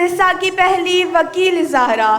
النساء کی پہلی وکیل زہرا،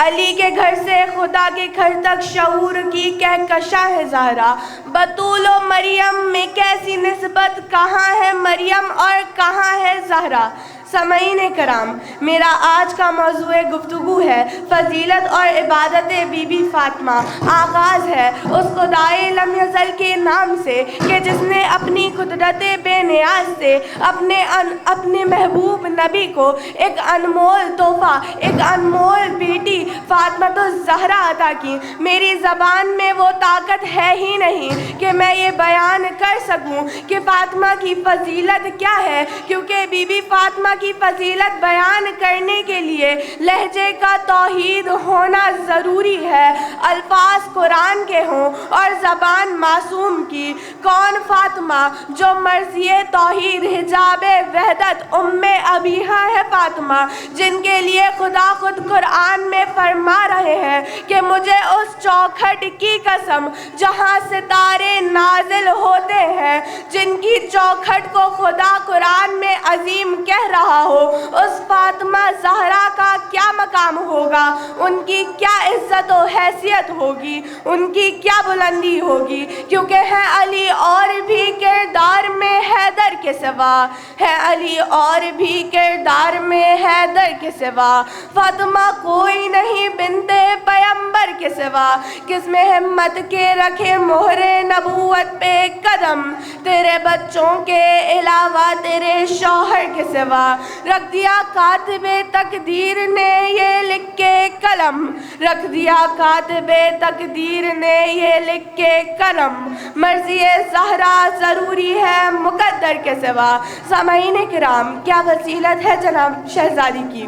علی کے گھر سے خدا کے گھر تک شعور کی کہکشاں ہے زہرا، بطول و مریم میں کیسی نسبت، کہاں ہے مریم اور کہاں ہے زہرا۔ سامعین کرام، میرا آج کا موضوع گفتگو ہے فضیلت اور عبادت بی بی فاطمہ۔ آغاز ہے اس خدائے لم یزل کے نام سے کہ جس نے اپنی قدرت بے نیاز سے اپنے محبوب نبی کو ایک انمول تحفہ، ایک انمول بیٹی فاطمہ الزہرا عطا کی۔ میری زبان میں وہ طاقت ہے ہی نہیں کہ میں یہ بیان کر سکوں کہ فاطمہ کی فضیلت کیا ہے، کیونکہ بی بی فاطمہ کی فضیلت بیان کرنے کے لیے لہجے کا توحید ہونا ضروری ہے، الفاظ قرآن کے ہوں اور زبان معصوم کی۔ کون فاطمہ جو مرضی توحید، حجاب وحدت، ام ابیہا ہے فاطمہ، جن کے لیے خدا خود قرآن میں فرما رہے ہیں کہ مجھے اس چوکھٹ کی قسم جہاں ستارے نازل ہوتے ہیں، جن کی چوکھٹ کو خدا قرآن میں عظیم کہہ رہا ہو، اس فاطمہ زہرا کا کیا مقام ہوگا، ان کی کیا عزت و حیثیت ہوگی، ان کی کیا بلندی ہوگی، کیونکہ ہے علی اور بھی کردار میں حیدر کے سوا، ہے علی اور بھی کردار میں حیدر کے سوا، فاطمہ کوئی نہیں بنت پیغمبر کے سوا، کس میں ہمت کے رکھے مہر نبوت پہ قدم، تیرے بچوں کے علاوہ تیرے شوہر کے سوا، رکھ دیا کاتب تقدیر نے یہ لکھ کے قلم، رکھ دیا کاتب تقدیر نے یہ لکھ کے قلم، مرضی زہرا ضروری ہے مقدر کے سوا۔ سامعین کرام، کیا فضیلت ہے جناب شہزادی کی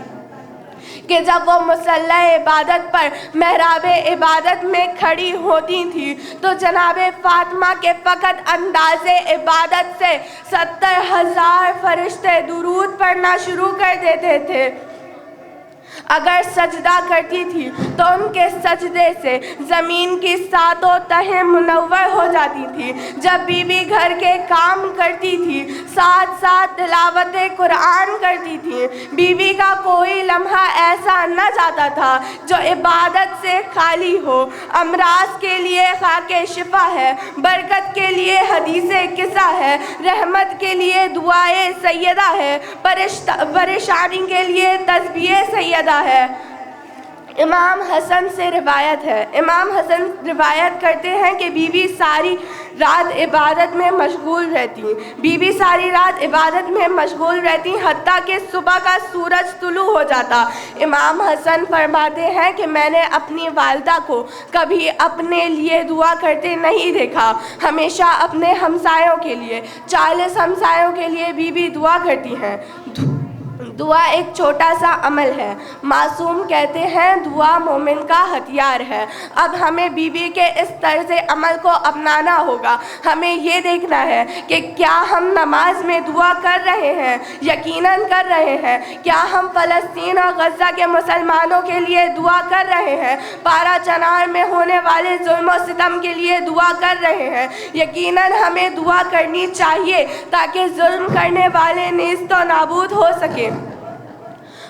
کہ جب وہ مصلی عبادت پر محراب عبادت میں کھڑی ہوتی تھی تو جناب فاطمہ کے فقط انداز عبادت سے 70,000 فرشتے درود پڑھنا شروع کر دیتے تھے۔ اگر سجدہ کرتی تھی تو ان کے سجدے سے زمین کی ساتوں تہیں منور ہو جاتی تھی۔ جب بی بی گھر کے کام کرتی تھی، ساتھ ساتھ تلاوت قرآن کرتی تھی، بی بی کا کوئی لمحہ ایسا نہ جاتا تھا جو عبادت سے خالی ہو۔ امراض کے لیے خاک شفا ہے، برکت کے لیے حدیث قصہ ہے، رحمت کے لیے دعائے سیدہ ہے، پریشانی کے لیے تسبیح سیدہ ہے۔ امام حسن سے روایت ہے، امام حسن روایت کرتے ہیں کہ بی بی ساری رات عبادت میں مشغول رہتی، بی بی ساری رات عبادت میں مشغول رہتی حتیٰ کہ صبح کا سورج طلوع ہو جاتا۔ امام حسن فرماتے ہیں کہ میں نے اپنی والدہ کو کبھی اپنے لیے دعا کرتے نہیں دیکھا، ہمیشہ اپنے ہمسایوں کے لیے، 40 ہمسایوں کے لیے بی بی دعا کرتی ہیں۔ دعا ایک چھوٹا سا عمل ہے، معصوم کہتے ہیں دعا مومن کا ہتھیار ہے۔ اب ہمیں بی بی کے اس طرز عمل کو اپنانا ہوگا۔ ہمیں یہ دیکھنا ہے کہ کیا ہم نماز میں دعا کر رہے ہیں، یقیناً کر رہے ہیں۔ کیا ہم فلسطین اور غزہ کے مسلمانوں کے لیے دعا کر رہے ہیں، پارا چنار میں ہونے والے ظلم و ستم کے لیے دعا کر رہے ہیں۔ یقیناً ہمیں دعا کرنی چاہیے تاکہ ظلم کرنے والے نیست و نابود ہو سکیں۔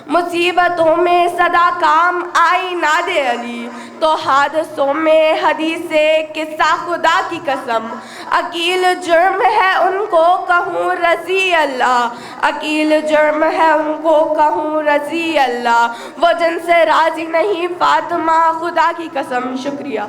مصیبتوں میں صدا کام آئی ناد علی، تو حادثوں میں حدیث قصہ خدا کی قسم، عقیل جرم ہے ان کو کہوں رضی اللہ، عقیل جرم ہے ان کو کہوں رضی اللہ، وہ جن سے راضی نہیں فاطمہ خدا کی قسم۔ شکریہ۔